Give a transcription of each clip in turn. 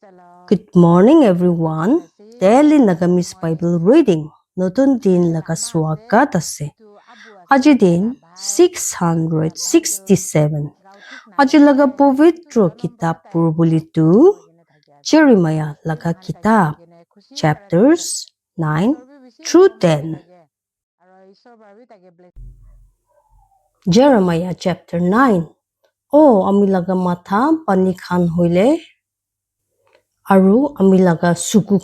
Good morning everyone. Daily Nagamis Bible reading. Notun din laga swagat ase. Aji din 667. Aji laga povitro kitab purbuli tu Jeremiah laga kitab chapters 9 through 10. Jeremiah chapter 9. Oh, ami laga matha pani khan hoile Aru ami laga suku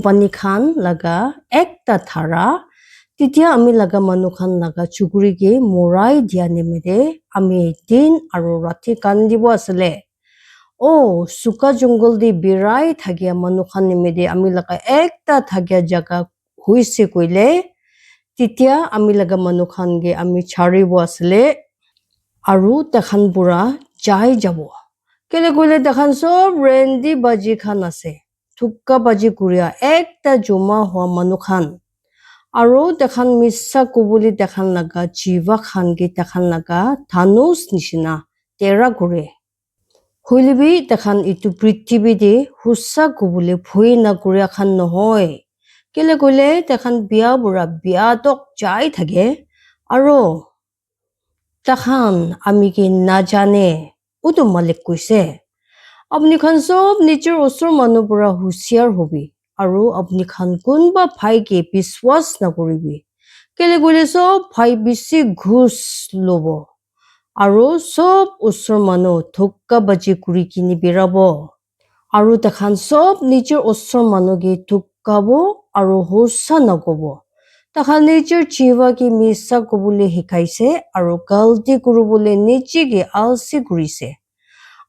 pani khan laga ekta thara titia ami laga manu khan laga chukuri ge morai dia nimide ami din aru rati kandibo asale o suka jungle di birai thagia manu khan nimide ami laga ekta thagia jaga huise koile titia ami laga manu khan ge ami charibo asale aru takhan pura jai jabo Kele kule takhan sob rendi baji khan ase. Thukka baji kuria ekta joma hua manu khan. Aro takhan missa kubuli takhan laga jiva khan ki takhan laga thanos nishina tera kure. Huilibi takhan itu prithibi de hussa kubuli phui na kuria khan nohoy. Kele kule takhan biya bura biya tok jai thage. Aro takhan amiki na jane utu malik kuise. Apni khan sob nichir osor manu pura husiar hobi. Aru apni khan kunba phai ke biswas na koribi. Kele kule sob phai bisi ghus lobo. Aru sob osor manu thukka baji kuri kini birabo. Aru takhan sob nichir osor manu ge thukkabo aru hossa nakobo. Takhan nichir chiva ki misa kubule hikaise aru galti kurubule nichi ge alsi kurise.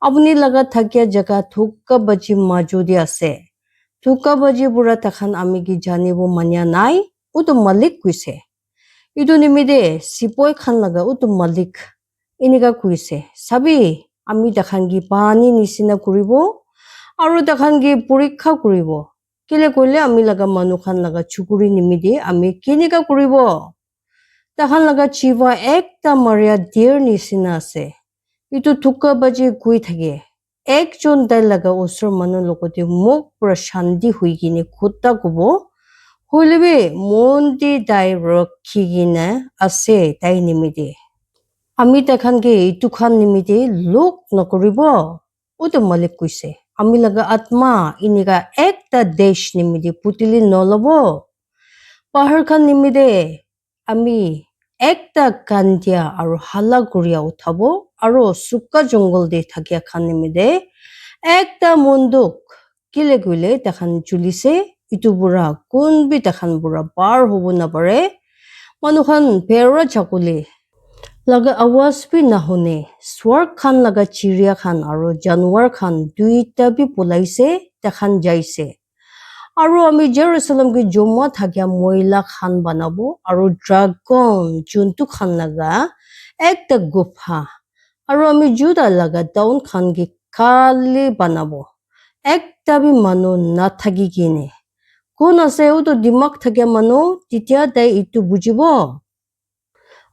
Apni laga thakya jaga thukka baji majudi ase. Thukka baji pura takhan amiki janibo manya nai utu malik kuise. Itu nimide sipoi khan laga utu malik inika kuise. Sabi ami takhan ki pani nisina kuribo aru takhan ki purikha kuribo. Kile koile ami laga manu khan laga chukuri nimide ami kinika kuribo. Takhan laga chiva ekta maria deer nisina ase. Itu thukka baji kui thage. Ekjon dai laga osor manu lokote mok pura shanti hui gine khutta kubo. Huilibi mondi dai rakhi gine ase dai nimide. Ami takhan ke itu khan nimide lok nakoribo. Utu malik kuise. Ami laga atma inika ekta desh nimide putili nolobo. Pahar khan nimide ami ekta kandia aru hala kuria uthabo. Aro suka jungle de thakia khan nimide ekta munduk kile gule takhan chulise itu pura kunbi takhan pura par hobo na pare manu khan pera chakule laga awas bi nahone swar khan laga chiria khan aro janwar khan duita bi pulaise takhan jaise aro ami Jerusalem ki joma thakia moila khan banabo aro dragon juntu khan laga ekta gupha Aro ami Juda laga town khan ki khali banabo. Ekta bi manu na thagi gine. Kon ase uto dimak thagya manu titia dai itu bujibo.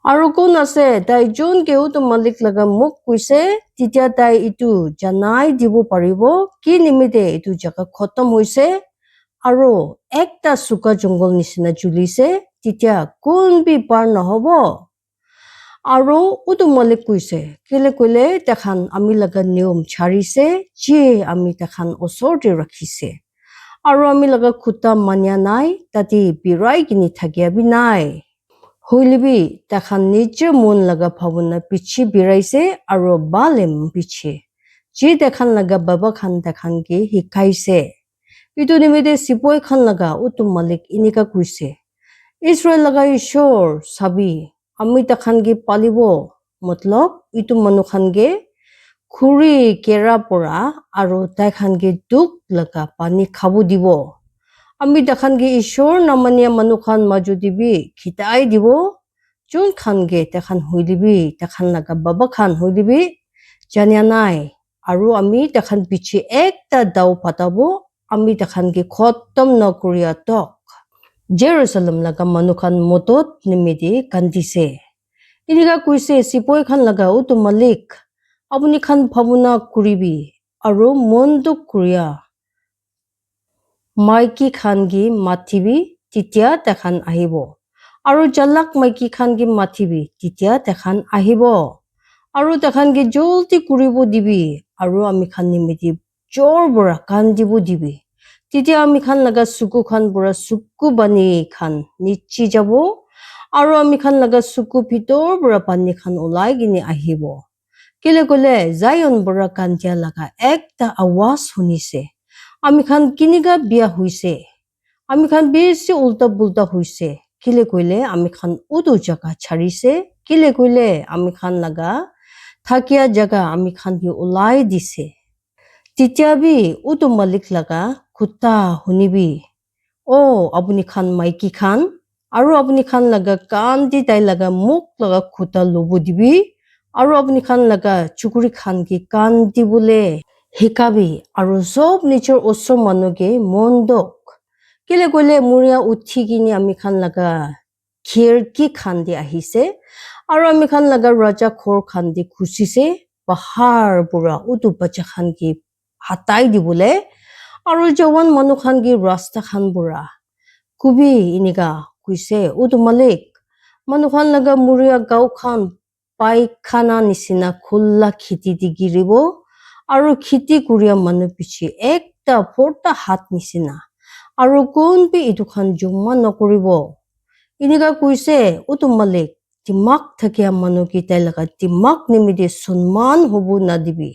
Aro kon ase dai jon ke uto malik laga muk kuise titia dai itu janai dibo paribo ki nimide itu jaga khotom hoise. Aro ekta suka jungle nisina julise titia kon bi par nahobo. Aro utu malik kuise kile kule takhan ami laga niyom charise je ami takhan osor de rakhise aro ami laga khuta manya nai tati birai gini thagia bi nai huilibi takhan niche mon laga bhavuna pichi biraise aro balem pichi je takhan laga baba khan takhan ki hikaise itu nimide sipoi khan laga utu malik inika kuise Israel laga ishor sabi Ami takhan ki palibo matlab itu manu khan ge khuri kera pora aro tai khan ge duk laga pani khabu dibo ami takhan ge ishor namanya manu khan majudi bi khitai dibo jon khan ge takhan huilibi takhan laga baba khan huilibi janya nai aro ami takhan piche ekta dau patabo ami takhan ge khotom na kuria tok Jerusalem laga manu khan motot nimidi kandise. Inika kuise sipoi khan laga utu malik. Apuni khan bhavuna kuribi. Aro monduk kuria. maiki khan gi mathibi titia takhan ahibo aru jalak maiki khan gi mathibi titia takhan ahibo aru takhan gi joldi kuribo dibi aru ami khan nimiti jor bora kandibo dibi titia ami khan laga suku khan bora suku bani khan nichi jabo aru ami khan laga suku bhitor bora pani khan ulai gini ahibo kile kole Zion bora kandia laga ekta awaz hunise ami khan kiniga bia huise ami khan besi ulta bulta huise kile koile ami khan udu jaga charise kile koile ami khan laga thakia jaga ami khan gi ulai dise titia bi udu malik laga kuta hunibi o apuni khan maiki khan aru apuni khan laga kan di tai laga muk laga kuta lobo dibi aru apuni khan laga chukuri khan ki kan di bole hikabi aru sob nichor osor manu ke mondok kile koile muria uthi kini ami khan laga khirki khan di ahise aru ami khan laga raja khor khan di khusise bahar pura utu bacha khan ki hatai di bole aru jawan manu khan ki rasta khan pura kubi iniga kuise utu malik manu khan laga muria gau khan paikhana nisina khulla khiti di giribo aru khiti kuria manu piche ekta porta hat nisina aru kunbi itu khan joma nokuribo iniga kuise utu malik timak thakia manu ki tai laga timak nimide sunman hobu nadibi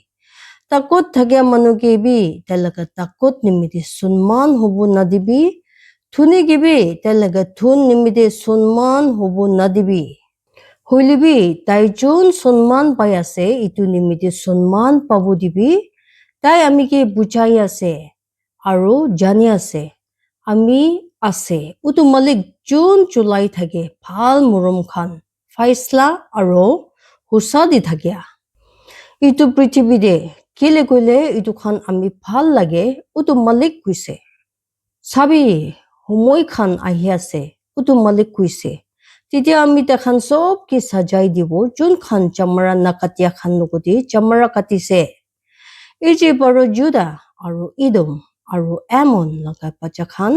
takut thakia manu ki bi tai laga takut nimide sunman hobu nadibi thuni gibi tai laga thun nimide sunman hobu nadibi hoilibi tai jun sunman pai ase itu nimide sunman pabu dibi tai ami ki bujai ase aru jani ase ami ase utu malik jun julai thake phal murum khan faisla aru husa di thakia itu prithibi de kile koile itu khan ami phal lage utu malik kuise sabi humoi khan ahi ase utu malik kuise titia ami takhan sob ki sajai dibo jun khan chamara nakatia khan nugudi chamara katise Egypt aru Judah aru Edom aru Ammon laga bacha khan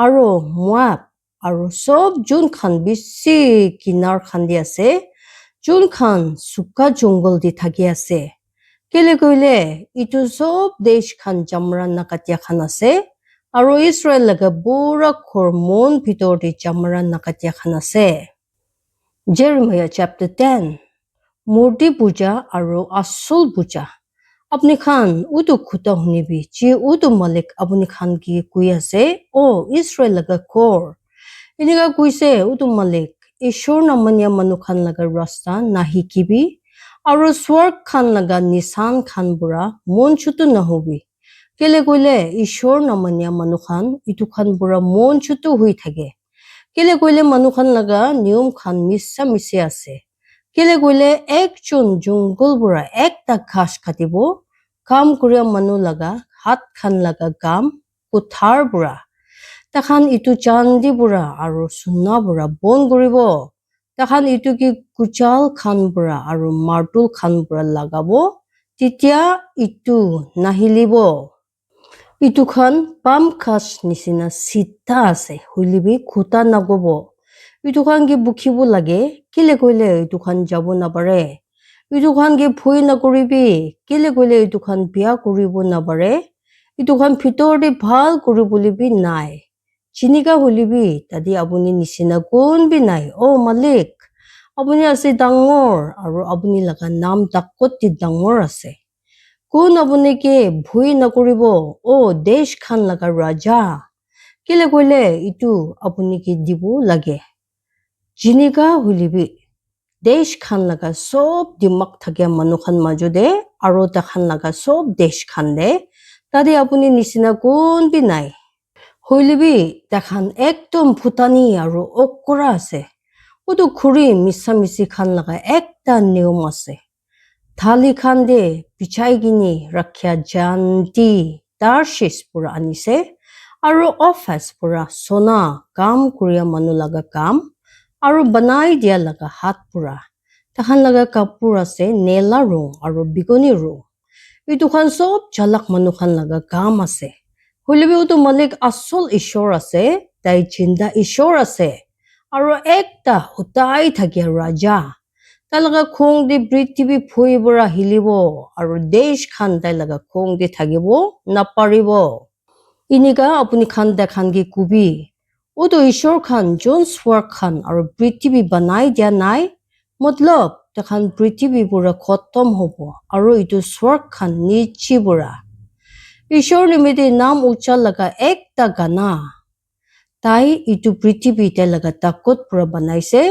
aru Moab aru sob jun khan bisi kinar khan di ase jun khan suka jungle di thaki ase kile koile itu sob desh khan chamra nakatia khan ase aru Israel laga pura khormon bhitor de chamra nakatia khan ase Jeremiah chapter 10 Murti puja aru asul puja apni khan utu khuta hunibi chi utu malik apni khan ki kui ase o Israel laga kor iniga kuise utu malik ishor namanya manu khan laga rasta nahi kibi aru swarg khan laga nisan khan bura mon chutu nahobi kele koile ishor namanya manu khan itu khan bura mon chutu hui thake kele koile manu khan laga niyom khan missa misi ase kele koile ekjon jungle bura ekta ghash katibo kam kuria manu laga hat khan laga kam kuthar bura takhan itu chandi bura aru sunna bura bon guribo takhan itu ki kuchal khan bura aru martul khan bura lagabo titia itu nahilibo itu khan pam khash nisina sita ase huilibi khuta nagobo itu khan ki bukhibo lage kile koile itu khan jabo na pare itu khan ki phui na kuribi kile koile itu khan bia kuribo na pare itu khan bhitor de bhal kuribole bi nai chinika hulibi tadi apuni nisina kun bi nai o malik apuni ase dangor aru apuni laga nam takot ti dangor ase kun apuni ke bhui na kuribo o desh khan laga raja kile koile itu apuni ki dibu lage chinika hulibi desh khan laga sob dimak thakya manu khan majude aru ta khan laga sob desh khan de tadi apuni nisina kun bi nai hoilibi takhan ekdom phutani aru okra ase utu khuri misa misi khan laga ekta niyom ase thali khan de pichai gini rakhya janti tarshish pura anise aru office pura sona kam kuria manu laga kam aru banai dia laga hat pura takhan laga kapur ase nela rong aru bigoni rong itu khan sob jalak manu khan laga kam ase হইলেবি উটো মালিক আসল ঈশ্বৰ আছে তাই চিন্তা ঈশ্বৰ আছে আৰু একটা হুতাই থাকে ৰাজা তাই লগা খং দি পৃথিৱী ফুৰিবৰা হিলিব আৰু দেশ খান তাই লগা খং দি থাকিব নাপাৰিব ইনিকা আপুনি খান দেখান কি কুবি উটো ঈশ্বৰ খান যোন স্বৰ্গ খান আৰু পৃথিৱী বনাই দিয়া নাই মতলব দেখান পৃথিৱী পুৰা খতম হ'ব আৰু ইটো স্বৰ্গ খান নিচি পুৰা ঈশ্বৰ নিমিত্তে নাম উচ্চাৰ লগা একটা গানা তাই ইটো পৃথিৱী তাই লগা তাকত পুৰা বনাইছে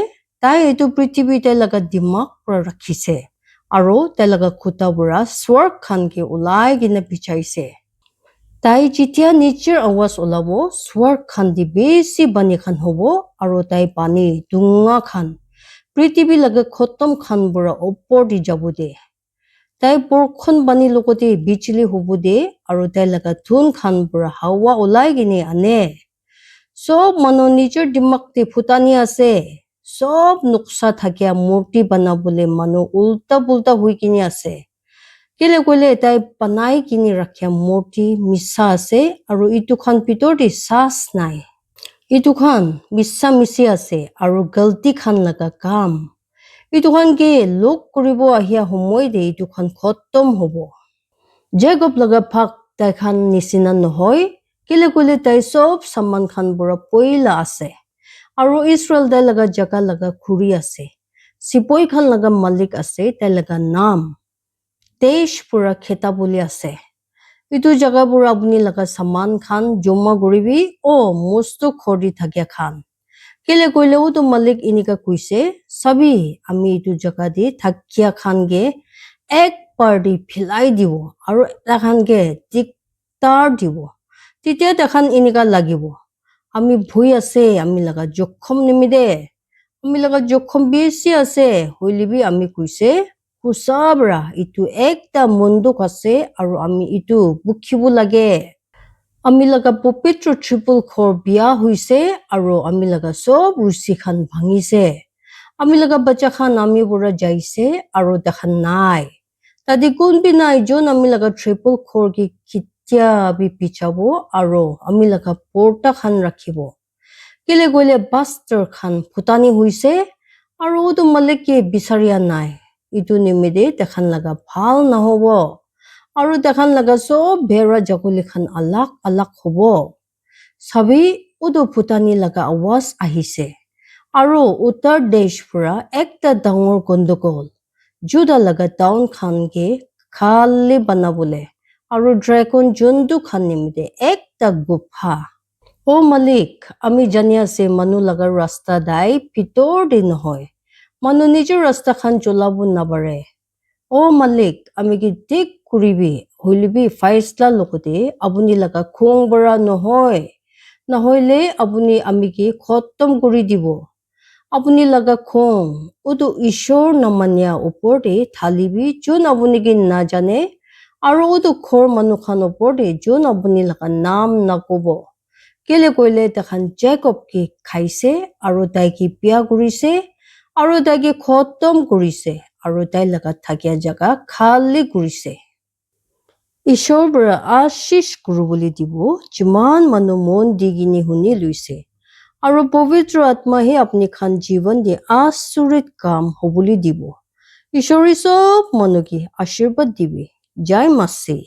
তাই এইটো পৃথিৱী তাই লগা দিমাগ পুৰা ৰাখিছে আৰু তাই লগা খুটা পুৰা স্বৰ্গ খানকে ওলাই কিনে পিছাইছে তাই যেতিয়া নিজৰ আৱাজ ওলাব স্বৰ্গ খান দি বেছি পানী খান হ'ব আৰু তাই পানী ডুঙা খান পৃথিৱী লগা খতম খান পুৰা ওপৰ দি যাব দে তাই বৰষুণ পানী লগতে বিজুলী হ'ব দে আৰু তাই লগা ধুন খান পুৰা হাৱা ওলাই কিনে আনে সব মানুহ নিজৰ দিমাগতে ফুটানি আছে সব নক্সা থাকিয়া মূৰ্তি বনাবলৈ মানুহ উল্টা পুল্টা হৈ কিনে আছে কেলে কইলে তাই বনাই কিনে ৰাখিয়া মূৰ্তি মিছা আছে আৰু ইটো খান ভিতৰতে সাজ নাই ইটো খান মিছা মিছি আছে আৰু গলতি খান লগা কাম ইটো খান কি লোক কৰিব আহিয়া সময়তে ইটো খান খতম হ'ব জেকব লগা ভাগ তাই খান নিচিনা নহয় কেলে কইলে তাই সব সামান খান পুৰা পইলা আছে আৰু ইছৰাইল তাই লগা জাগা লগা ঘূৰি আছে চিপই খান লগা মালিক আছে তাই লগা নাম দেশ পুৰা খেতা বুলি আছে ইটো জাগা পুৰা আপুনি লগা সামান খান জমা কৰিবি মস্ত খৰি থাকিয়া খান কেলে কইলেও তো মালিক ইনিকা কৈছে চাবি আমি ইটো জাগা দি থাকিয়া খানগে এক পাৰ্টি ফিলাই দিব আৰু এখানকে দিগদাৰ দিব তেতিয়া দেখান ইনিকা লাগিব আমি ভুই আছে আমি লগা জখম নিমিদে আমি লগা জখম বেছি আছে হইলিবি আমি কৈছে কুচাবৰা ইটো একটা মন্দুক আছে আৰু আমি ইটো বুখিব লাগে আমি লগা পবিত্ৰ ত্ৰিপুল ঘৰ বিয়া হৈছে আৰু আমি লগা সব ৰুচি খান ভাঙিছে আমি লগা বাচ্চা খান আমি পুৰা যাইছে আৰু দেখান নাই তাদি কোনবি নাই যোন আমি লগা ত্ৰিপুল ঘৰ কি কেতিয়া বি পিছাব আৰু আমি লগা পৰ্দা খান ৰাখিব কেলে গলে বাস্তৰ খান ফুটানি হৈছে আৰু তো মালিকে বিচাৰিয়া নাই ইটো নিমিদে দেখান লগা ভাল নহব আৰু দেখান লগা সব ভেৰা জগলি খান আলাক আলাক হ'ব চাবি উদো ফুটানি লগা আৱাজ আহিছে আৰু উত্তৰ দেশ পুৰা একটা ডাঙৰ গণ্ডগোল জুদা লগা টাউন খানকে খালি বনাবলে আৰু ড্ৰেগন জন্তু খান নিমিদে একটা গুফা মালিক আমি জানি আছে মানুহ লগা ৰাস্তা দাই ভিতৰ দি নহয় মানুহ নিজৰ ৰাস্তা খান চলাব নাবাৰে মালিক আমি কি ঠিক কৰিবি হইলিবি ফাইসলা লগতে আপুনি লগা খং বৰা নহয় নহলে আপুনি আমি কি খতম কৰি দিব আপুনি লগা খং উটো ঈশ্বৰ নামানিয়া ওপৰতে ঢালিবি যোন আপুনি কি নাজানে আৰু উটো ঘৰ মানুহ খান ওপৰতে যোন আপুনি লগা নাম নকব কেলে কইলে দেখান জেকব কি খাইছে আৰু তাই কি বিয়া কৰিছে আৰু তাই কি খতম কৰিছে আৰু তাই লগা থাকিয়া জাগা খালি কৰিছে ঈশ্বৰ পৰা আশীষ কৰিবলৈ দিব যিমান মানুহ মন দি কিনি শুনি লৈছে আৰু পবিত্ৰ আত্মাহে আপুনি খান জীৱন দি আচৰিত কাম হ'বলৈ দিব ঈশ্বৰে সব মানুহকে আশীৰ্বাদ দিবি জয় মাসি